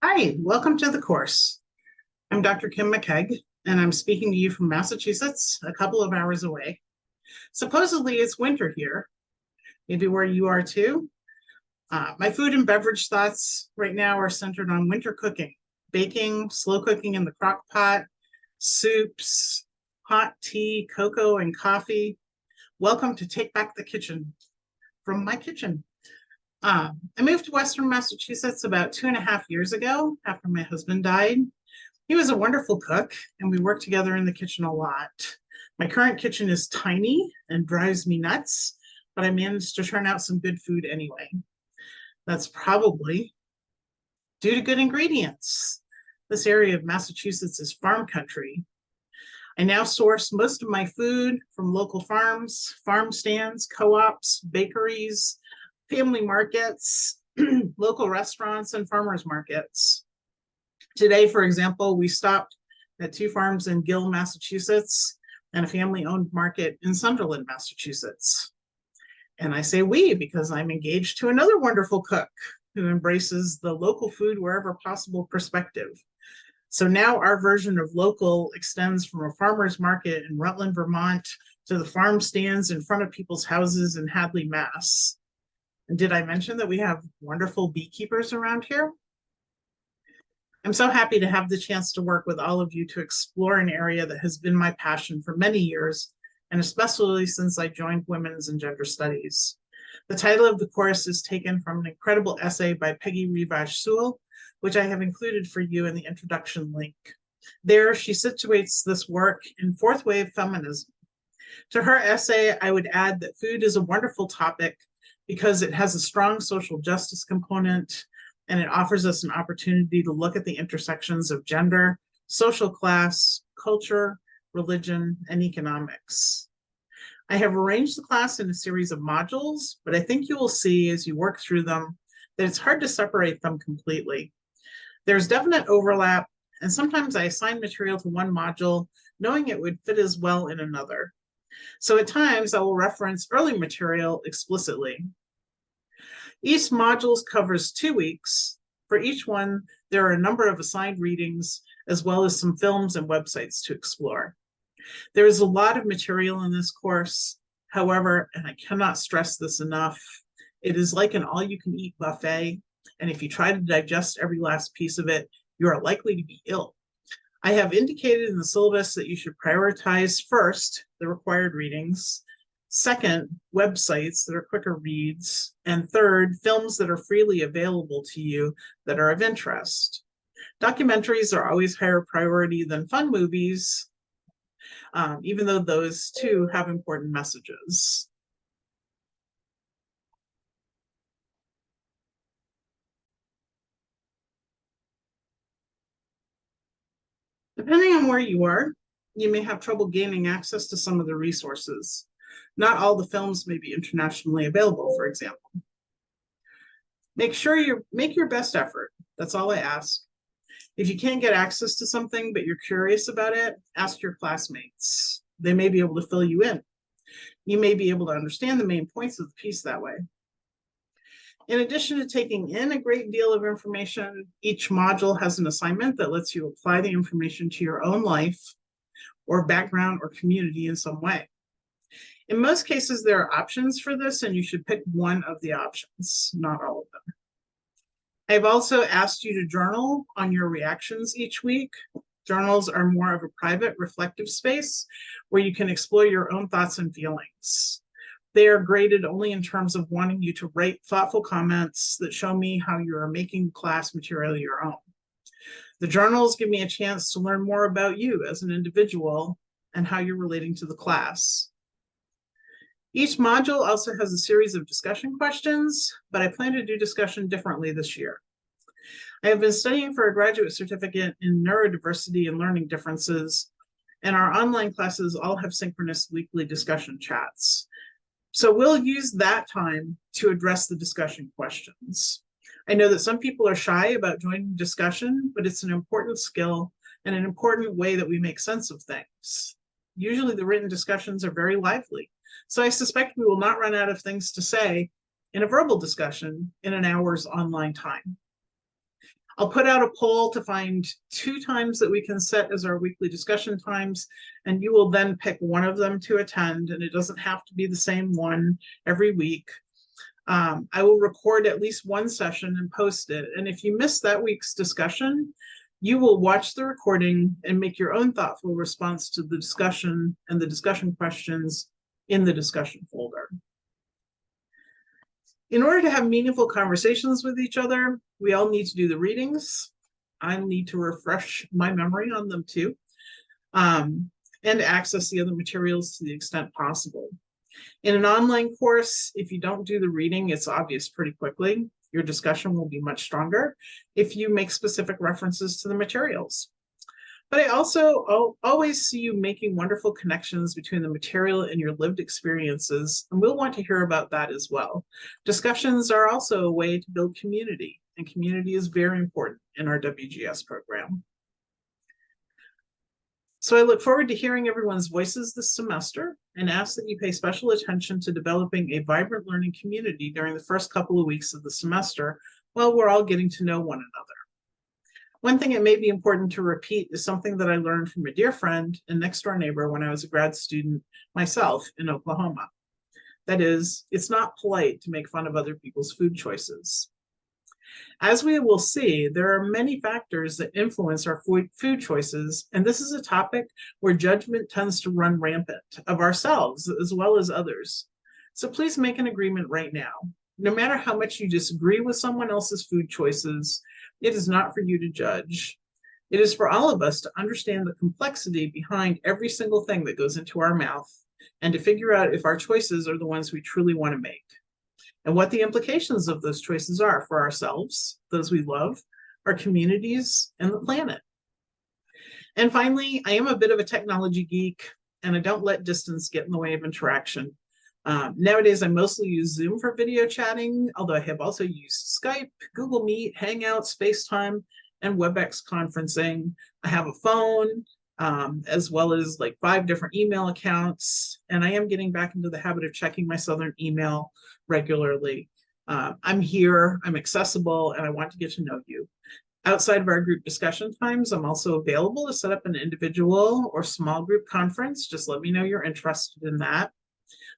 Hi, welcome to the course. I'm Dr. Kim McKegg, and I'm speaking to you from Massachusetts, a couple of hours away. Supposedly it's winter here, maybe where you are too. My food and beverage thoughts right now are centered on winter cooking, baking, slow cooking in the crock pot, soups, hot tea, cocoa, and coffee. Welcome to Take Back the Kitchen from my kitchen. I moved to Western Massachusetts about 2.5 years ago after my husband died. He was a wonderful cook, and we worked together in the kitchen a lot. My current kitchen is tiny and drives me nuts, but I managed to turn out some good food anyway. That's probably due to good ingredients. This area of Massachusetts is farm country. I now source most of my food from local farms, farm stands, co-ops, bakeries, family markets, local restaurants, and farmers markets. Today, for example, we stopped at two farms in Gill, Massachusetts, and a family-owned market in Sunderland, Massachusetts. And I say we because I'm engaged to another wonderful cook who embraces the local food wherever possible perspective. So now our version of local extends from a farmer's market in Rutland, Vermont, to the farm stands in front of people's houses in Hadley, Mass. And did I mention that we have wonderful beekeepers around here? I'm so happy to have the chance to work with all of you to explore an area that has been my passion for many years, and especially since I joined Women's and Gender Studies. The title of the course is taken from an incredible essay by Peggy Rivas Sewell, which I have included for you in the introduction link. There, she situates this work in fourth wave feminism. To her essay, I would add that food is a wonderful topic because it has a strong social justice component, and it offers us an opportunity to look at the intersections of gender, social class, culture, religion, and economics. I have arranged the class in a series of modules, but I think you will see as you work through them that it's hard to separate them completely. There's definite overlap, and sometimes I assign material to one module knowing it would fit as well in another. So at times I will reference early material explicitly. Each module covers 2 weeks. For each one, there are a number of assigned readings, as well as some films and websites to explore. There is a lot of material in this course. However, and I cannot stress this enough, it is like an all-you-can-eat buffet, and if you try to digest every last piece of it, you are likely to be ill. I have indicated in the syllabus that you should prioritize first the required readings, second, websites that are quicker reads, and third, films that are freely available to you that are of interest. Documentaries are always higher priority than fun movies, even though those too have important messages. Depending on where you are, you may have trouble gaining access to some of the resources. Not all the films may be internationally available, for example. Make sure you make your best effort. That's all I ask. If you can't get access to something, but you're curious about it, ask your classmates. They may be able to fill you in. You may be able to understand the main points of the piece that way. In addition to taking in a great deal of information, each module has an assignment that lets you apply the information to your own life or background or community in some way. In most cases, there are options for this, and you should pick one of the options, not all of them. I've also asked you to journal on your reactions each week. Journals are more of a private, reflective space where you can explore your own thoughts and feelings. They are graded only in terms of wanting you to write thoughtful comments that show me how you are making class material your own. The journals give me a chance to learn more about you as an individual and how you're relating to the class. Each module also has a series of discussion questions, but I plan to do discussion differently this year. I have been studying for a graduate certificate in neurodiversity and learning differences, and our online classes all have synchronous weekly discussion chats. So we'll use that time to address the discussion questions. I know that some people are shy about joining discussion, but it's an important skill and an important way that we make sense of things. Usually the written discussions are very lively, so I suspect we will not run out of things to say in a verbal discussion in an hour's online time. I'll put out a poll to find 2 times that we can set as our weekly discussion times, and you will then pick one of them to attend, and it doesn't have to be the same one every week. I will record at least one session and post it. And if you miss that week's discussion, you will watch the recording and make your own thoughtful response to the discussion and the discussion questions in the discussion folder. In order to have meaningful conversations with each other, we all need to do the readings. I need to refresh my memory on them too, and access the other materials to the extent possible. In an online course, if you don't do the reading, it's obvious pretty quickly. Your discussion will be much stronger if you make specific references to the materials. But I also always see you making wonderful connections between the material and your lived experiences, and we'll want to hear about that as well. Discussions are also a way to build community, and community is very important in our WGS program. So I look forward to hearing everyone's voices this semester and ask that you pay special attention to developing a vibrant learning community during the first couple of weeks of the semester while we're all getting to know one another. One thing it may be important to repeat is something that I learned from a dear friend and next door neighbor when I was a grad student myself in Oklahoma. That is, it's not polite to make fun of other people's food choices. As we will see, there are many factors that influence our food choices, and this is a topic where judgment tends to run rampant of ourselves as well as others. So please make an agreement right now. No matter how much you disagree with someone else's food choices, it is not for you to judge. It is for all of us to understand the complexity behind every single thing that goes into our mouth and to figure out if our choices are the ones we truly want to make, and what the implications of those choices are for ourselves, those we love, our communities, and the planet. And finally, I am a bit of a technology geek, and I don't let distance get in the way of interaction. Nowadays, I mostly use Zoom for video chatting, although I have also used Skype, Google Meet, Hangouts, FaceTime, and WebEx conferencing. I have a phone, as well as like 5 different email accounts, and I am getting back into the habit of checking my Southern email regularly. I'm here, I'm accessible, and I want to get to know you. Outside of our group discussion times, I'm also available to set up an individual or small group conference. Just let me know you're interested in that.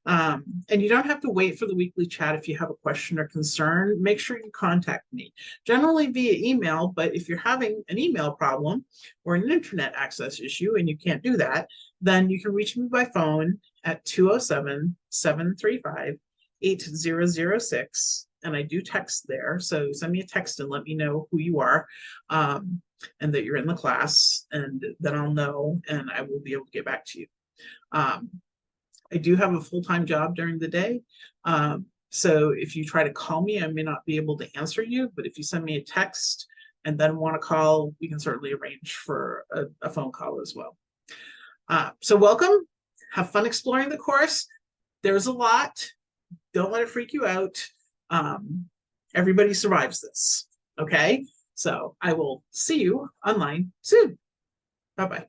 And you don't have to wait for the weekly chat if you have a question or concern. Make sure you contact me, generally via email, but if you're having an email problem or an internet access issue and you can't do that, then you can reach me by phone at 207-735-8006. And I do text there, so send me a text and let me know who you are, and that you're in the class, and then I'll know and I will be able to get back to you. I do have a full-time job during the day. So if you try to call me, I may not be able to answer you, but if you send me a text and then want to call, we can certainly arrange for a phone call as well. So welcome, have fun exploring the course. There's a lot, don't let it freak you out. Everybody survives this, okay? So I will see you online soon. Bye-bye.